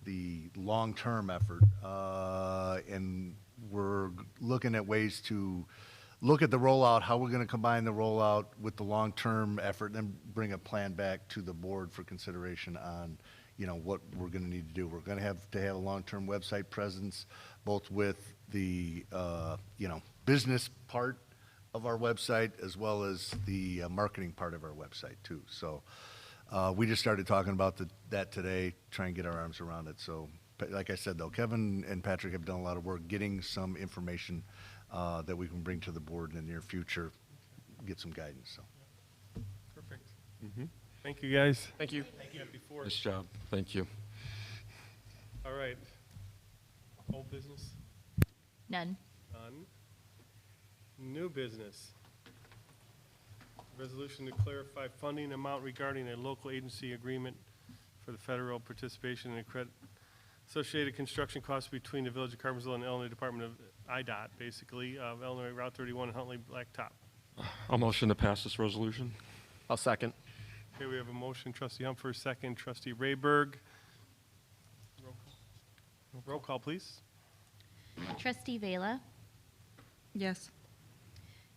the long-term effort, and we're looking at ways to look at the rollout, how we're going to combine the rollout with the long-term effort, and then bring a plan back to the board for consideration on, you know, what we're going to need to do. We're going to have a long-term website presence, both with the, you know, business part of our website as well as the marketing part of our website too. So we just started talking about that today, try and get our arms around it. So like I said, though, Kevin and Patrick have done a lot of work getting some information that we can bring to the board in the near future, get some guidance. So. Perfect. Thank you, guys. Thank you. Nice job. Thank you. All right. Old business? None. None. New business. Resolution to clarify funding amount regarding a local agency agreement for the federal participation in a credit associated construction costs between the Village of Carpentersville and Illinois Department of IDOT, basically, of Illinois Route 31 and Huntley Blacktop. I'll motion to pass this resolution. I'll second. Okay, we have a motion, trustee Humphers, second, trustee Rayberg. Roll call, please. Trustee Vela. Yes.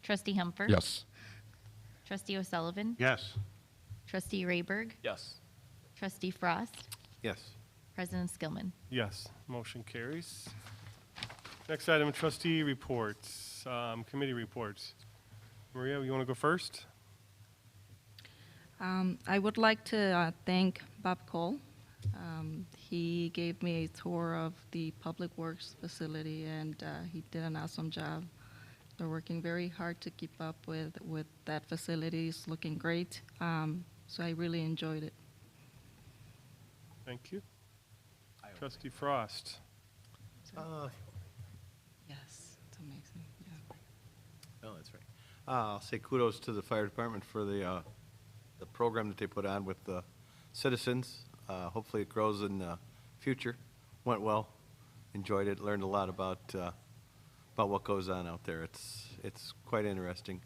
Trustee Humfer. Yes. Trustee O'Sullivan. Yes. Trustee Rayberg. Yes. Trustee Frost. Yes. President Skillman. Yes, motion carries. Next item, trustee reports, committee reports. Maria, you want to go first? I would like to thank Bob Cole. He gave me a tour of the Public Works facility, and he did an awesome job. They're working very hard to keep up with that facility. It's looking great, so I really enjoyed it. Thank you. Trustee Frost. Yes, it's amazing. Yeah. Oh, that's right. I'll say kudos to the fire department for the program that they put on with the citizens. Hopefully it grows in the future. Went well. Enjoyed it. Learned a lot about what goes on out there. It's quite interesting.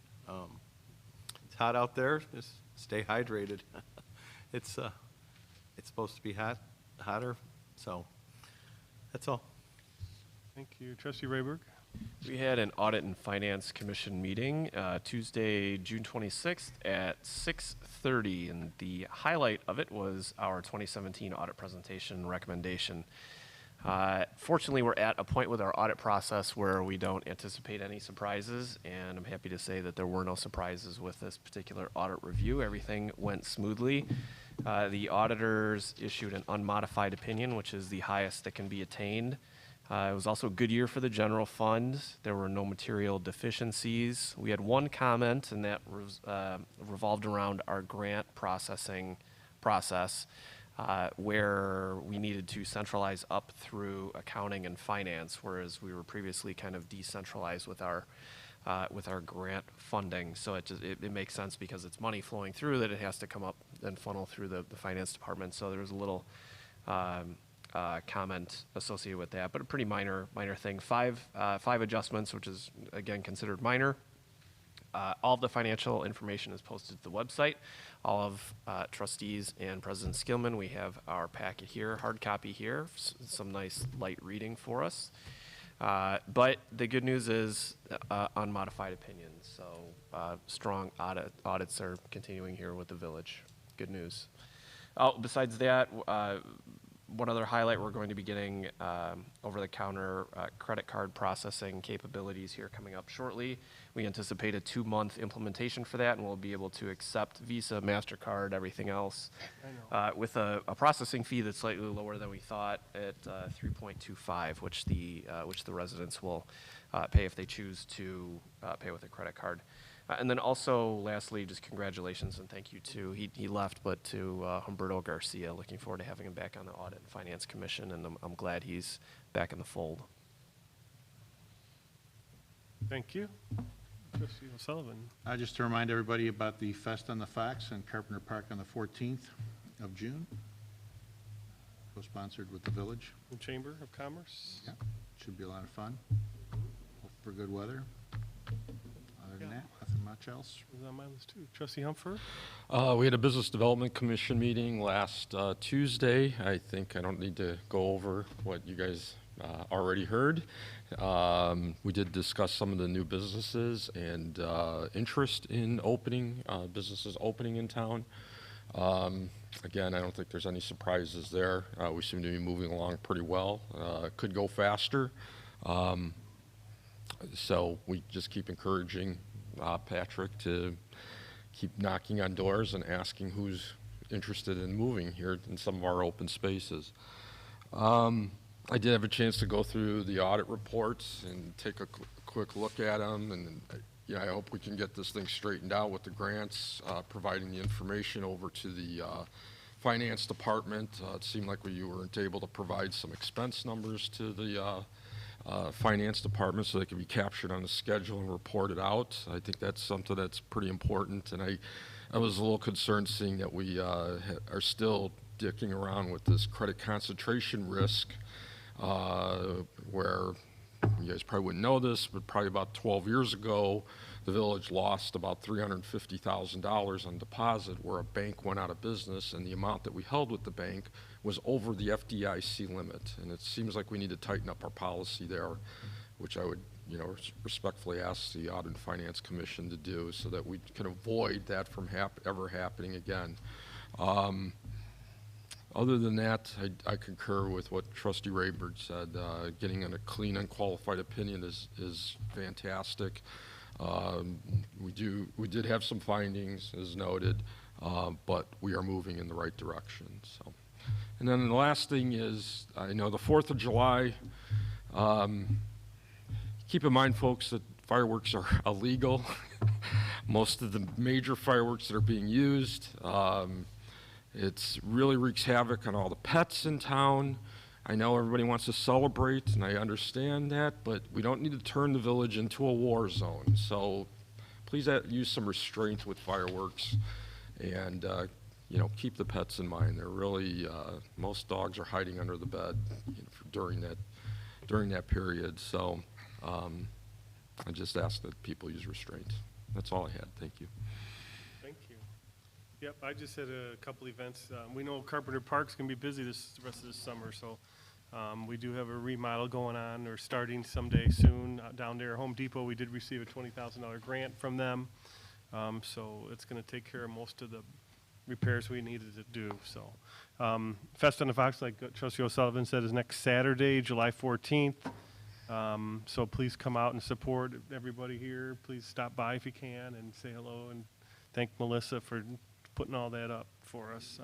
It's hot out there. Just stay hydrated. It's supposed to be hotter. So that's all. Thank you. Trustee Rayberg. We had an Audit and Finance Commission meeting Tuesday, June 26th at 6:30, and the highlight of it was our 2017 audit presentation recommendation. Fortunately, we're at a point with our audit process where we don't anticipate any surprises, and I'm happy to say that there were no surprises with this particular audit review. Everything went smoothly. The auditors issued an unmodified opinion, which is the highest that can be attained. It was also a good year for the general fund. There were no material deficiencies. We had one comment, and that revolved around our grant processing process, where we needed to centralize up through accounting and finance, whereas we were previously kind of decentralized with our grant funding. So it makes sense because it's money flowing through that it has to come up and funnel through the finance department. So there was a little comment associated with that, but a pretty minor thing. Five adjustments, which is again considered minor. All of the financial information is posted to the website. All of trustees and President Skillman, we have our packet here, hard copy here, some nice light reading for us. But the good news is unmodified opinions. So strong audits are continuing here with the village. Good news. Besides that, one other highlight, we're going to be getting over-the-counter credit card processing capabilities here coming up shortly. We anticipate a 2-month implementation for that, and we'll be able to accept Visa, MasterCard, everything else, with a processing fee that's slightly lower than we thought at 3.25, which the residents will pay if they choose to pay with a credit card. And then also, lastly, just congratulations and thank you to, he left, but to Humberto Garcia. Looking forward to having him back on the Audit and Finance Commission, and I'm glad he's back in the fold. Thank you. Trustee O'Sullivan. Just to remind everybody about the Fest on the Fox in Carpenter Park on the 14th of June. Co-sponsored with the village. The Chamber of Commerce. Yeah, should be a lot of fun. Hope for good weather. Other than that, nothing much else. Was on my list too. Trustee Humfer. We had a Business Development Commission meeting last Tuesday. I think I don't need to go over what you guys already heard. We did discuss some of the new businesses and interest in opening, businesses opening in town. Again, I don't think there's any surprises there. We seem to be moving along pretty well. Could go faster. So we just keep encouraging Patrick to keep knocking on doors and asking who's interested in moving here in some of our open spaces. I did have a chance to go through the audit reports and take a quick look at them, and I hope we can get this thing straightened out with the grants, providing the information over to the finance department. It seemed like you weren't able to provide some expense numbers to the finance department so they can be captured on the schedule and reported out. I think that's something that's pretty important, and I was a little concerned seeing that we are still dicking around with this credit concentration risk, where you guys probably wouldn't know this, but probably about 12 years ago, the village lost about $350,000 on deposit where a bank went out of business, and the amount that we held with the bank was over the FDIC limit. And it seems like we need to tighten up our policy there, which I would respectfully ask the Audit and Finance Commission to do so that we can avoid that from ever happening again. Other than that, I concur with what Trustee Rayberg said. Getting a clean, unqualified opinion is fantastic. We did have some findings, as noted, but we are moving in the right direction. So, and then the last thing is, I know the 4th of July. Keep in mind, folks, that fireworks are illegal. Most of the major fireworks that are being used. It really wreaks havoc on all the pets in town. I know everybody wants to celebrate, and I understand that, but we don't need to turn the village into a war zone. So please use some restraint with fireworks, and keep the pets in mind. They're really most dogs are hiding under the bed during that period. So I just ask that people use restraint. That's all I had. Thank you. Thank you. Yep, I just had a couple events. We know Carpenter Park's going to be busy the rest of the summer, so we do have a remodel going on or starting someday soon down there. Home Depot, we did receive a $20,000 grant from them, so it's going to take care of most of the repairs we needed to do. So Fest on the Fox, like Trustee O'Sullivan said, is next Saturday, July 14th. So please come out and support everybody here. Please stop by if you can and say hello and thank Melissa for putting all that up for us.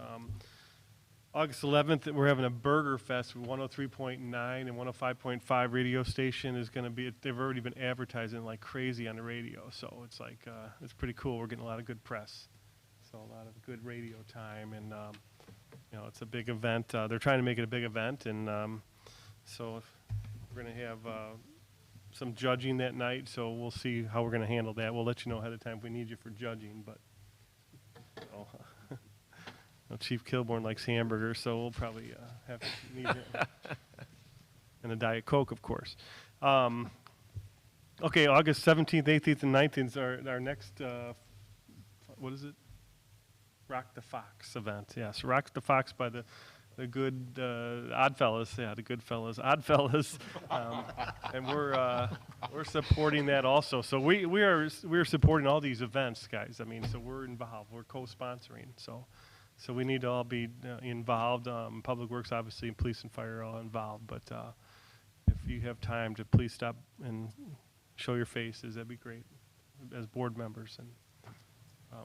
August 11th, we're having a Burger Fest with 103.9 and 105.5 radio station is going to be, they've already been advertising like crazy on the radio. So it's like, it's pretty cool. We're getting a lot of good press. So a lot of good radio time, and it's a big event. They're trying to make it a big event, and so we're going to have some judging that night, so we'll see how we're going to handle that. We'll let you know ahead of time if we need you for judging, but Chief Kilborn likes hamburgers, so we'll probably have to need him. And a Diet Coke, of course. Okay, August 17th, 18th, and 19th is our next, what is it? Rock the Fox event. Yes, Rock the Fox by the good Oddfellas, the good fellas, Oddfellas, and we're supporting that also. So we're supporting all these events, guys. I mean, so we're involved. We're co-sponsoring. So we need to all be involved. Public Works, obviously, and police and fire are all involved. But if you have time to please stop and show your faces, that'd be great as board members and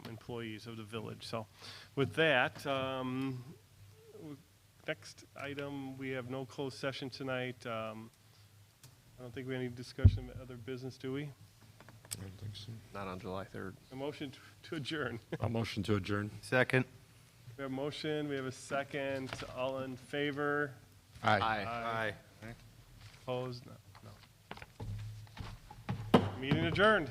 employees of the village. So with that, next item, we have no closed session tonight. I don't think we have any discussion of other business, do we? I don't think so. Not on July 3rd. A motion to adjourn. A motion to adjourn. Second. We have a motion, we have a second. All in favor? Aye. Aye. Opposed? No. Meeting adjourned.